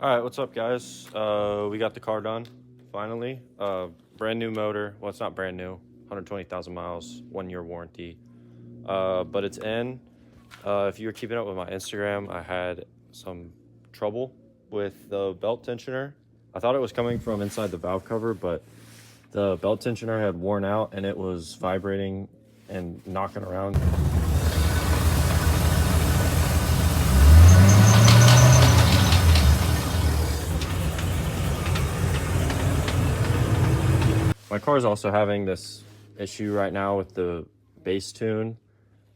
All right, what's up, guys? We got the car done finally. Brand new motor. Well, it's not brand new. 120,000 miles, 1-year warranty. But it's in. If you were keeping up with my Instagram, I had some trouble with the belt tensioner. I thought it was coming from inside the valve cover, but the belt tensioner had worn out and it was vibrating and knocking around. My car is also having this issue right now with the bass tune,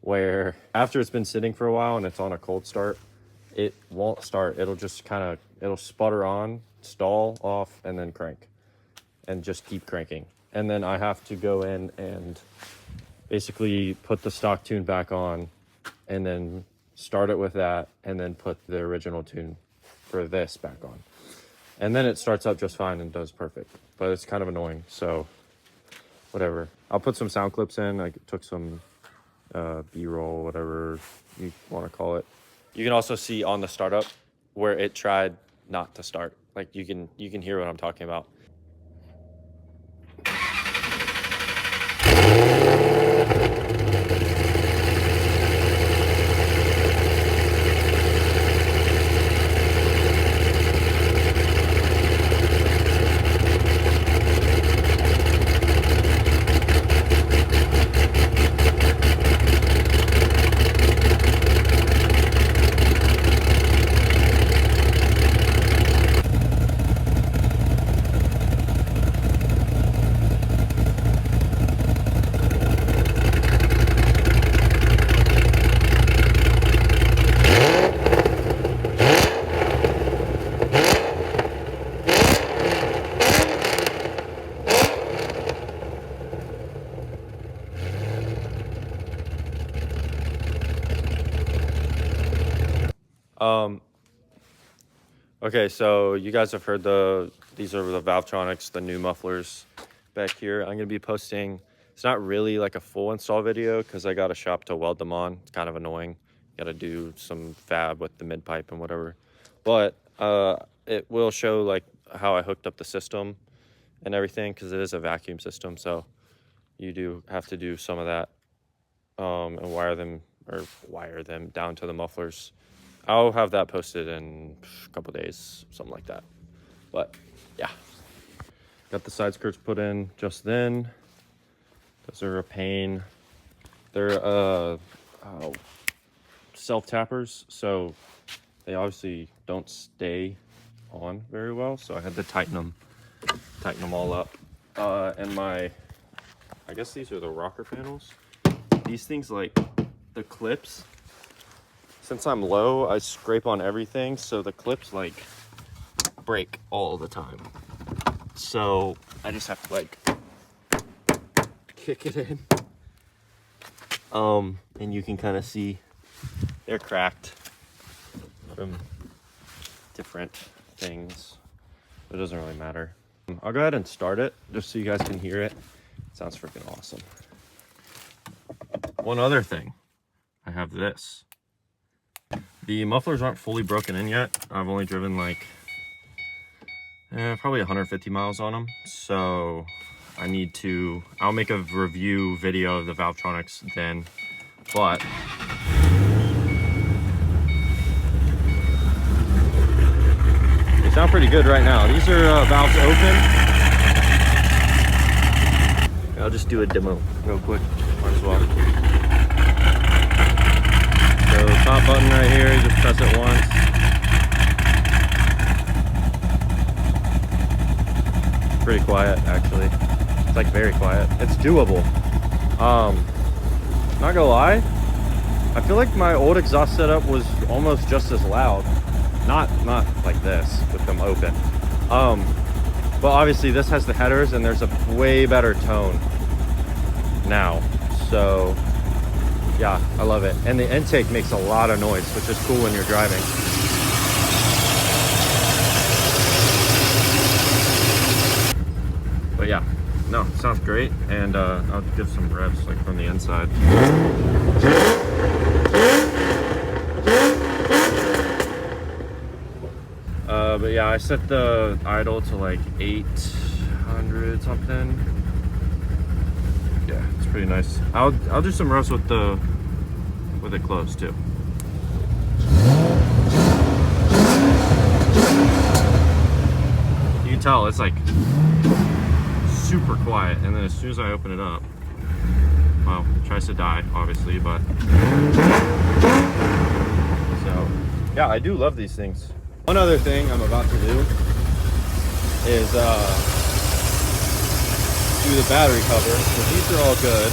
where after it's been sitting for a while and it's on a cold start, it won't start. It'll just it'll sputter on, stall off, and then crank, and just keep cranking. And then I have to go in and basically put the stock tune back on, and then start it with that, and then put the original tune for this back on. And then it starts up just fine and does perfect. But it's kind of annoying, so whatever. I'll put some sound clips in. I took some B-roll, whatever you want to call it. You can also see on the startup where it tried not to start. Like you can hear what I'm talking about. Okay, so you guys have heard these are the Valvetronics, the new mufflers back here. I'm gonna be posting, it's not really like a full install video because I got a shop to weld them on. It's kind of annoying. Gotta do some fab with the mid pipe and whatever. But it will show like how I hooked up the system and everything, because it is a vacuum system, so you do have to do some of that and wire them down to the mufflers. I'll have that posted in a couple days, something like that. But yeah, got the side skirts put in just then. Those are a pain. They're self tappers, so they obviously don't stay on very well. So I had to tighten them all up. And I guess these are the rocker panels. These things, like the clips, since I'm low, I scrape on everything, so the clips like break all the time. So I just have to like kick it in. And you can kind of see they're cracked from different things. It doesn't really matter. I'll go ahead and start it just so you guys can hear it. It sounds freaking awesome. One other thing, I have this. The mufflers aren't fully broken in yet. I've only driven like probably 150 miles on them. So I'll make a review video of the Valvetronics then. But they sound pretty good right now. These are valves open. I'll just do a demo real quick. Might as well. So top button right here, you just press it once. Pretty quiet, actually. It's like very quiet. It's doable. Not gonna lie, I feel like my old exhaust setup was almost just as loud. Not like this with them open. But obviously this has the headers and there's a way better tone now. So yeah, I love it. And the intake makes a lot of noise, which is cool when you're driving. But yeah, no, sounds great. And I'll give some revs like from the inside. But yeah, I set the idle to like 800 something. Yeah, it's pretty nice. I'll do some roast with it closed too. You can tell it's like super quiet, and then as soon as I open it up, well, it tries to die, obviously, but so yeah, I do love these things. One other thing I'm about to do is do the battery cover. So these are all good.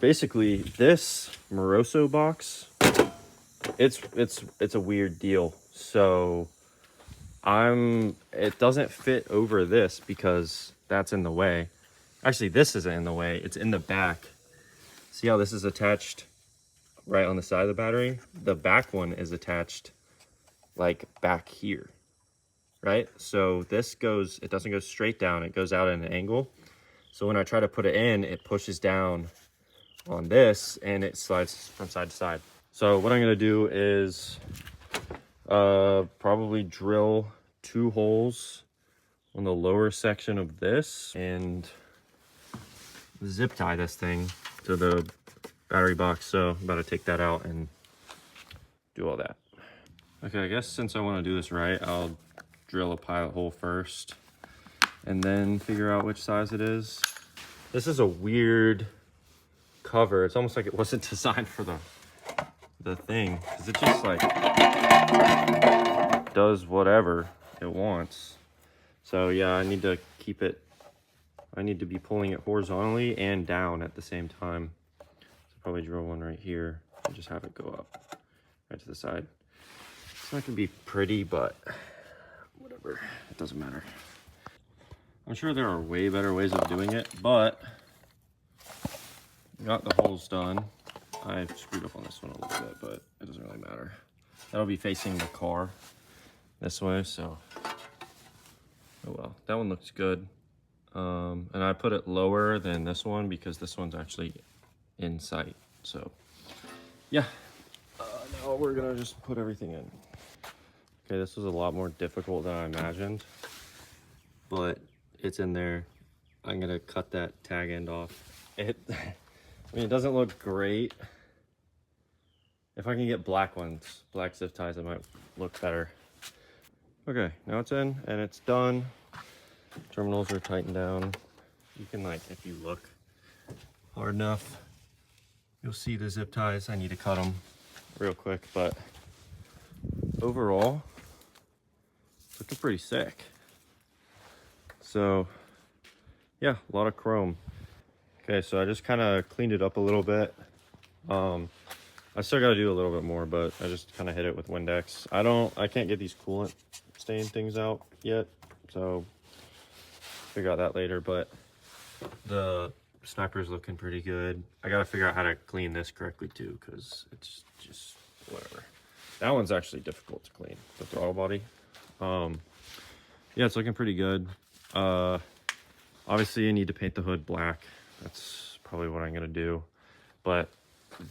Basically, this Moroso box, it's a weird deal. So it doesn't fit over this because that's in the way. Actually, this isn't in the way, it's in the back. See how this is attached right on the side of the battery? The back one is attached like back here, right? So this goes, it doesn't go straight down, it goes out at an angle. So when I try to put it in, it pushes down on this and it slides from side to side. So what I'm gonna do is probably drill 2 holes on the lower section of this and zip tie this thing to the battery box. So I'm about to take that out and do all that. Okay, I guess since I want to do this right, I'll drill a pilot hole first and then figure out which size it is. This is a weird cover. It's almost like it wasn't designed for the thing, because it just like does whatever it wants. So yeah, I need to keep it, I need to be pulling it horizontally and down at the same time. So probably drill one right here and just have it go up right to the side. It's not gonna be pretty, but whatever, it doesn't matter. I'm sure there are way better ways of doing it, but got the holes done. I screwed up on this one a little bit, but it doesn't really matter. That'll be facing the car this way, so oh well. That one looks good. And I put it lower than this one because this one's actually in sight. So yeah, now we're gonna just put everything in. Okay, this was a lot more difficult than I imagined, but it's in there. I'm gonna cut that tag end off. I mean, it doesn't look great. If I can get black ones, black zip ties, it might look better. Okay, now it's in and it's done. Terminals are tightened down. You can, like, if you look hard enough, you'll see the zip ties. I need to cut them real quick, but overall, it's looking pretty sick. So yeah, a lot of chrome. Okay, so I just kind of cleaned it up a little bit. I still got to do a little bit more, but I just kind of hit it with Windex. I can't get these coolant stain things out yet, so figure out that later. But the sniper's looking pretty good. I got to figure out how to clean this correctly too, because it's just whatever. That one's actually difficult to clean, the throttle body. Yeah, it's looking pretty good. Obviously I need to paint the hood black. That's probably what I'm gonna do. But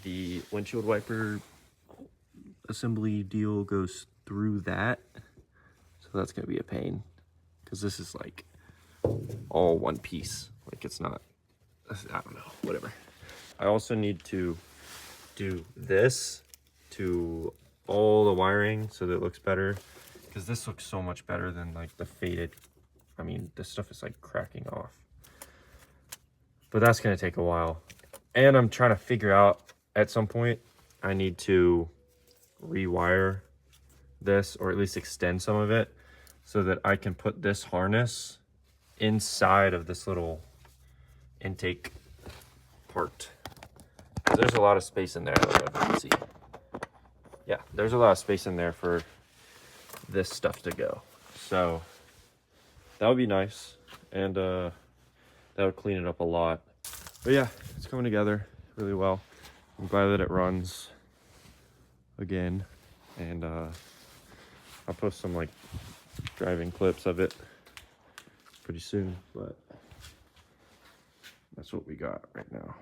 the windshield wiper assembly deal goes through that, so that's gonna be a pain, because this is like all one piece. Like, it's not, I don't know, whatever. I also need to do this to all the wiring so that it looks better, because this looks so much better than like the faded. I mean, this stuff is like cracking off, but that's gonna take a while. And I'm trying to figure out, at some point I need to rewire this, or at least extend some of it, so that I can put this harness inside of this little intake part. There's a lot of space in there. I don't know if you can see. Yeah, there's a lot of space in there for this stuff to go. So that would be nice, and that would clean it up a lot. But yeah, it's coming together really well. I'm glad that it runs again, and I'll post some like driving clips of it pretty soon, but that's what we got right now.